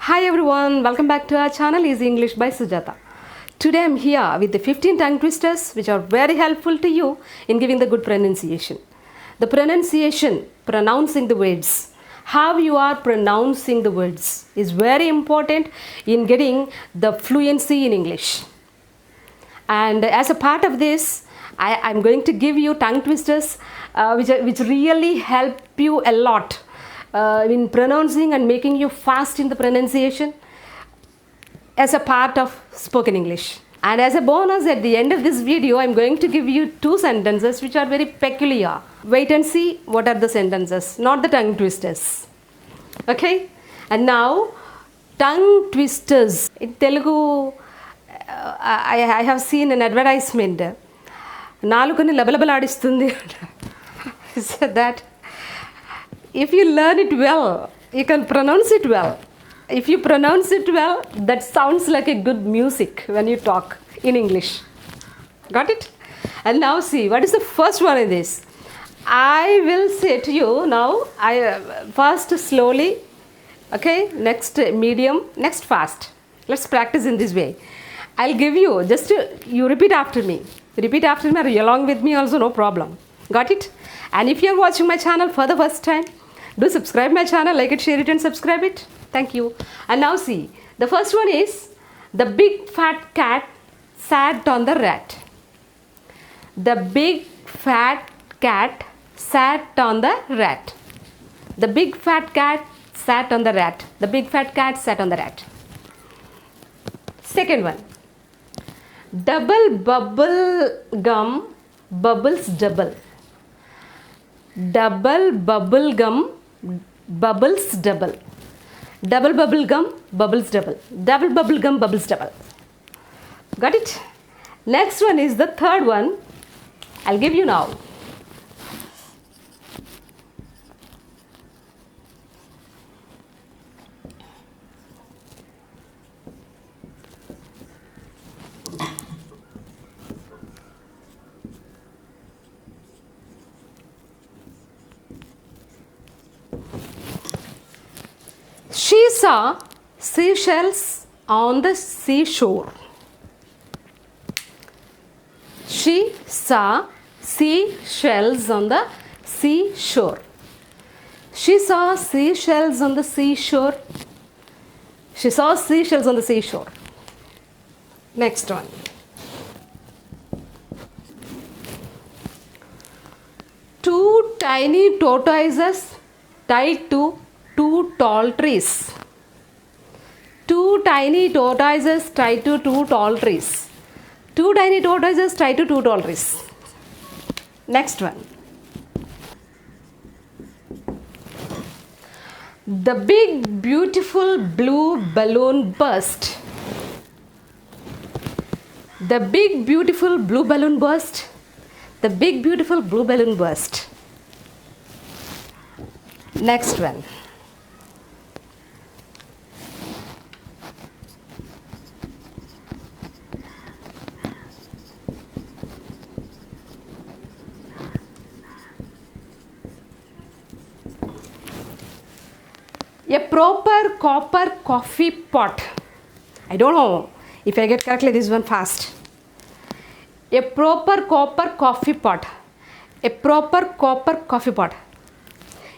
Hi everyone, welcome back to our channel Easy English by Sujata. Today I'm here with the 15 tongue twisters which are very helpful to you in giving the good pronunciation. The pronunciation, pronouncing the words, how you are pronouncing the words is very important in getting the fluency in English. And as a part of this, I'm going to give you tongue twisters which really help you a lot in pronouncing and making you fast in the pronunciation as a part of spoken English. And as a bonus, at the end of this video, I'm going to give you two sentences which are very peculiar. Wait and see what are the sentences, not the tongue twisters. Okay? And now, tongue twisters. In Telugu, I have seen an advertisement. Naalukani labalabalaadistundi. Said that if you learn it well, you can pronounce it well. If you pronounce it well, that sounds like a good music when you talk in English. Got it? And now see, what is the first one in this? I will say to you now, first slowly, okay, next medium, next fast. Let's practice in this way. I'll give you, you repeat after me. Repeat after me or along with me also, no problem. Got it? And if you're watching my channel for the first time, do subscribe my channel, like it, share it and subscribe it. Thank you. And now see, the first one is, the big fat cat sat on the rat. The big fat cat sat on the rat. The big fat cat sat on the rat. The big fat cat sat on the rat. Second one. Double bubble gum bubbles double. Double bubble gum bubbles double. Double bubble gum bubbles double. Double bubble gum bubbles double. Got it? Next one is the third one. I'll give you now. She saw seashells on the seashore. She saw seashells on the seashore. She saw seashells on the seashore. She saw seashells on the seashore. Next one. Two tiny tortoises tied to two tall trees. Two tiny tortoises tied to two tall trees. Two tiny tortoises tied to two tall trees. Next one. The big beautiful blue balloon burst. The big beautiful blue balloon burst. The big beautiful blue balloon burst. Next one. A proper copper coffee pot. I don't know if I get correctly this one fast. A proper copper coffee pot. A proper copper coffee pot.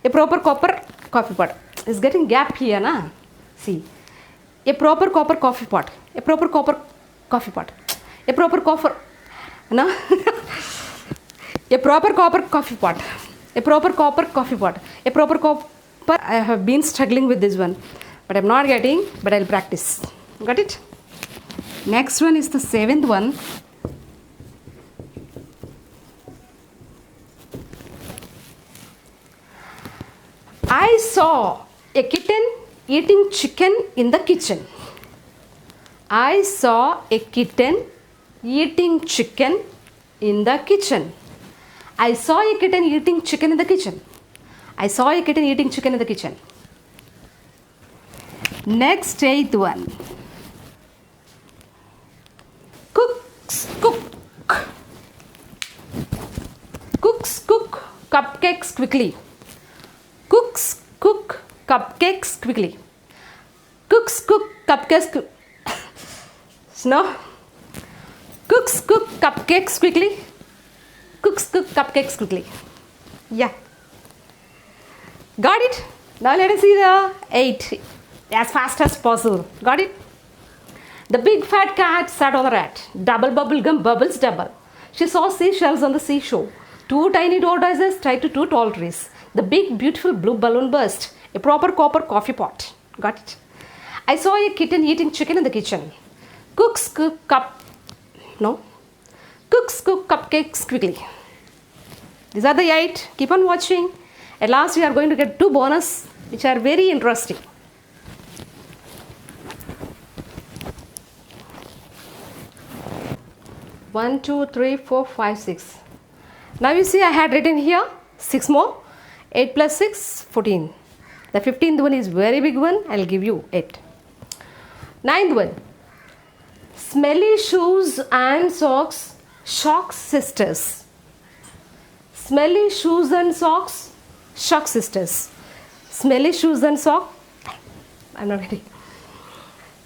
A proper copper coffee pot. It's getting gap here, na? See. A proper copper coffee pot. A proper copper coffee pot. A proper copper. No? A proper copper coffee pot. A proper copper coffee pot. A proper copper. I have been struggling with this one, but I'm not getting, but I'll practice. Got it? Next one is the seventh one. I saw a kitten eating chicken in the kitchen. I saw a kitten eating chicken in the kitchen. I saw a kitten eating chicken in the kitchen. I saw a kitten eating chicken in the kitchen. Next, eighth one. Cooks cook. Cooks cook cupcakes quickly. Cooks cook cupcakes quickly. Cooks cook cupcakes. No. Cooks cook cupcakes quickly. Cooks cook cupcakes quickly. Yeah. Got it? Now let us see the 8 as fast as possible. Got it? The big fat cat sat on the rat. Double bubble gum bubbles double. She saw seashells on the seashore. 2 tiny tortoises tied to 2 tall trees. The big beautiful blue balloon burst. A proper copper coffee pot. Got it? I saw a kitten eating chicken in the kitchen. Cooks cook Cooks cook cupcakes quickly. These are the 8. Keep on watching. At last we are going to get 2 bonus which are very interesting. One, 2, 3, 4, 5, 6. Now you see I had written here 6 more. 8 plus 6, 14. The 15th one is very big one. I'll give you 8. 9th one. Smelly shoes and socks shock sisters. Smelly shoes and socks shock sisters. Smelly shoes and socks. I'm not ready.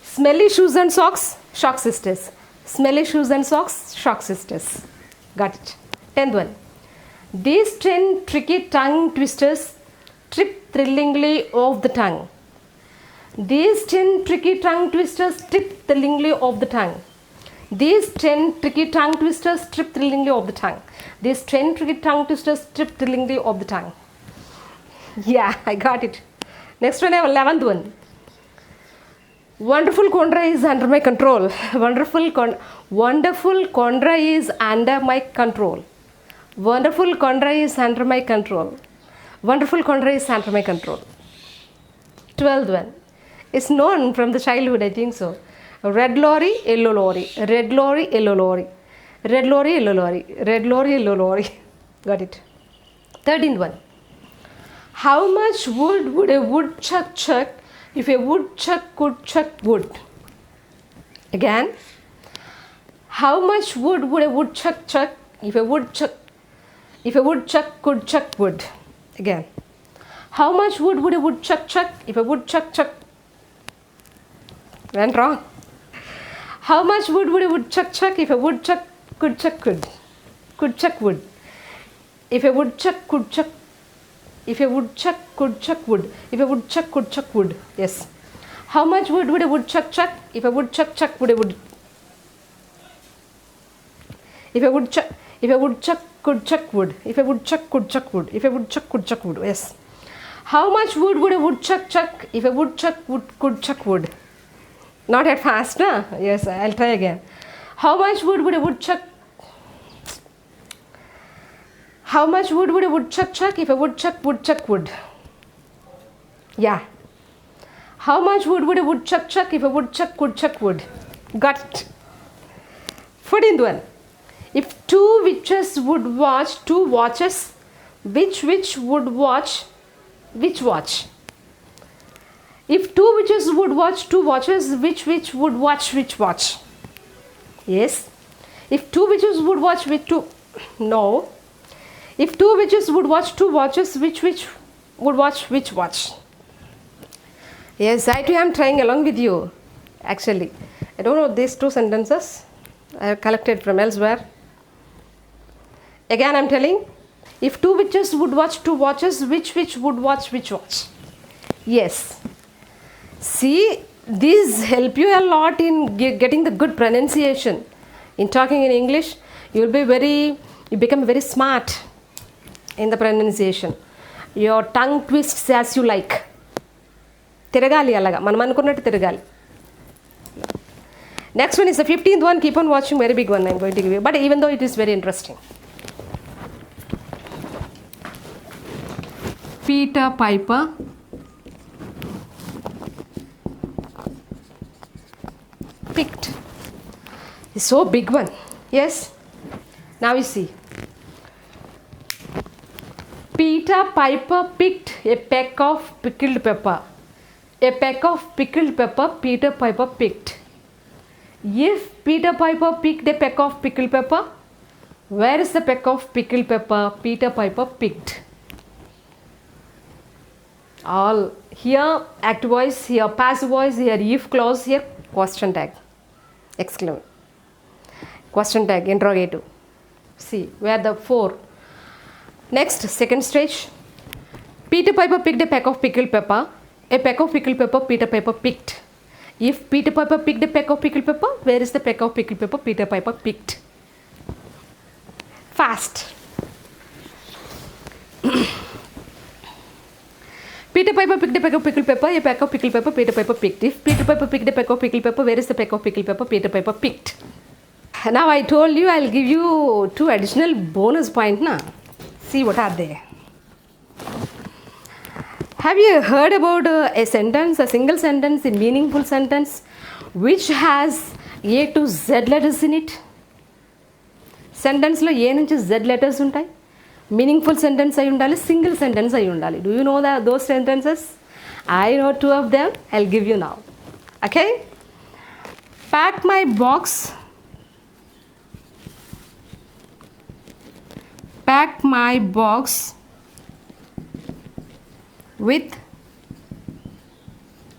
Smelly shoes and socks shock sisters. Smelly shoes and socks shock sisters. Got it. 10th one. These 10 tricky tongue twisters trip thrillingly off the tongue. These 10 tricky tongue twisters trip thrillingly off the tongue. These 10 tricky tongue twisters trip thrillingly off the tongue. These 10 tricky tongue twisters trip thrillingly off the tongue. Yeah, I got it. Next one I have 11th one. Wonderful Condra is under my control. Wonderful Condra is under my control. Wonderful Condra is under my control. Wonderful Condra is under my control. 12th one. It's known from the childhood, I think so. Red lorry, yellow lorry. Red lorry, yellow lorry. Red lorry, yellow lorry. Red lorry, yellow lorry. Got it. 13th one. How much wood would a woodchuck chuck if a woodchuck could chuck wood? Again. How much wood would a woodchuck chuck if a woodchuck could chuck wood? Again. How much wood would a woodchuck chuck if a woodchuck chuck? Went wrong. How much wood would a woodchuck chuck if a woodchuck could chuck wood? Could chuck wood. If a woodchuck could chuck. If a woodchuck could chuck wood. If a woodchuck could chuck wood. Yes. How much wood would a woodchuck chuck if a woodchuck chuck would a wood? If a woodchuck could chuck wood. If a woodchuck could chuck wood. If a woodchuck could chuck wood. Yes. How much wood would a woodchuck chuck if a woodchuck could chuck wood? Not at fast, nah? Yes, I'll try again. How much wood would a woodchuck? How much wood would a woodchuck chuck if a woodchuck would chuck wood? Yeah. How much wood would a woodchuck chuck if a woodchuck could chuck wood? Got it. 14th one. If 2 witches would watch 2 watches, which witch would watch which watch? If 2 witches would watch 2 watches, which witch would watch which watch? Yes. If 2 witches would watch with 2, no. If 2 witches would watch 2 watches, which witch would watch which watch? Yes, I too am trying along with you. Actually, I don't know these 2 sentences. I have collected from elsewhere. Again, I am telling. If 2 witches would watch 2 watches, which witch would watch which watch? Yes. See, these help you a lot in getting the good pronunciation. In talking in English, you become very smart in the pronunciation. Your tongue twists as you like. తిరగాలి అలాగా మనం అనుకున్నట్టు తిరగాలి. Next one is the 15th one. Keep on watching. Very big one I'm going to give you. But even though it is very interesting. Peter Piper picked. It's so big one. Yes. Now you see. Peter Piper picked a peck of pickled pepper. A peck of pickled pepper Peter Piper picked. If Peter Piper picked a peck of pickled pepper, where is the peck of pickled pepper Peter Piper picked? All here active voice, here passive voice, here if clause, here question tag, exclamation, question tag, interrogative. See where the 4. Next, second stage. Peter Piper picked a peck of pickled pepper. A peck of pickled pepper Peter Piper picked. If Peter Piper picked a peck of pickled pepper, where is the peck of pickled pepper Peter Piper picked? Fast. Peter Piper picked a peck of pickled pepper. A peck of pickled pepper Peter Piper picked. If Peter Piper picked a peck of pickled pepper, where is the peck of pickled pepper Peter Piper picked? Now I told you I'll give you 2 additional bonus points. Na? See what are they. Have you heard about a sentence, a single sentence, a meaningful sentence which has A to Z letters in it? Sentence lo A nunchi Z letters untai. Meaningful sentence ayi undali, single sentence ayi undali. Do you know those sentences? I know 2 of them. I'll give you now. Okay? Pack my box. Pack my box with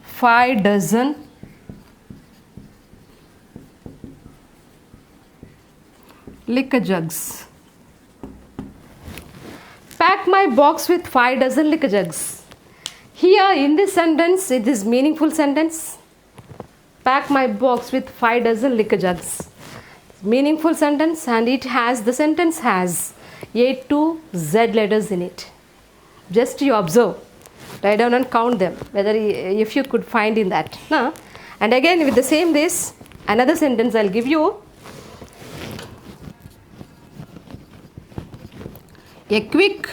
5 dozen liquor jugs. Pack my box with 5 dozen liquor jugs. Here in this sentence, it is meaningful sentence. Pack my box with 5 dozen liquor jugs. Meaningful sentence, and it has, the sentence has A to Z letters in it. Just you observe, write down and count them, whether if you could find in that. No? And again with the same this, another sentence I'll give you. A quick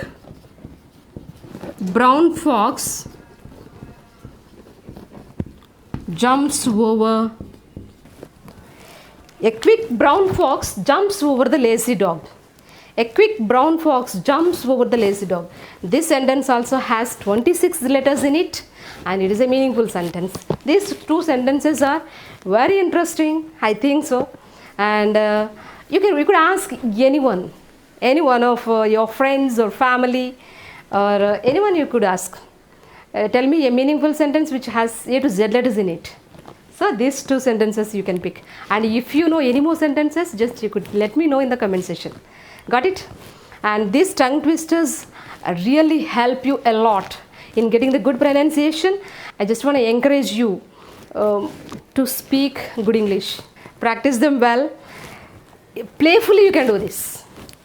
brown fox jumps over. A quick brown fox jumps over the lazy dog. A quick brown fox jumps over the lazy dog. This sentence also has 26 letters in it, and it is a meaningful sentence. These 2 sentences are very interesting, I think so. And you could ask anyone of your friends or family, or anyone you could ask. Tell me a meaningful sentence which has A to Z letters in it. So these 2 sentences you can pick. And if you know any more sentences, just you could let me know in the comment section. Got it? And these tongue twisters really help you a lot in getting the good pronunciation. I just want to encourage you to speak good English. Practice them well. Playfully you can do this.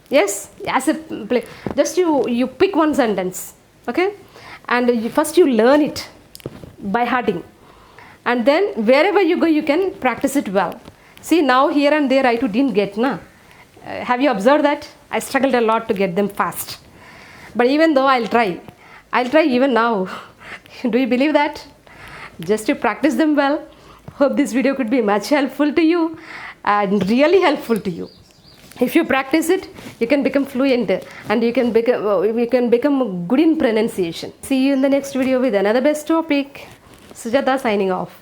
Yes, as a play. Just you pick one sentence, okay? And first you learn it by hearting. And then wherever you go, you can practice it well. See, now here and there I too didn't get, na? Have you observed that? I struggled a lot to get them fast. But even though I'll try even now. Do you believe that? Just to practice them well. Hope this video could be much helpful to you and really helpful to you. If you practice it, you can become fluent and you can become good in pronunciation. See you in the next video with another best topic. Sujata signing off.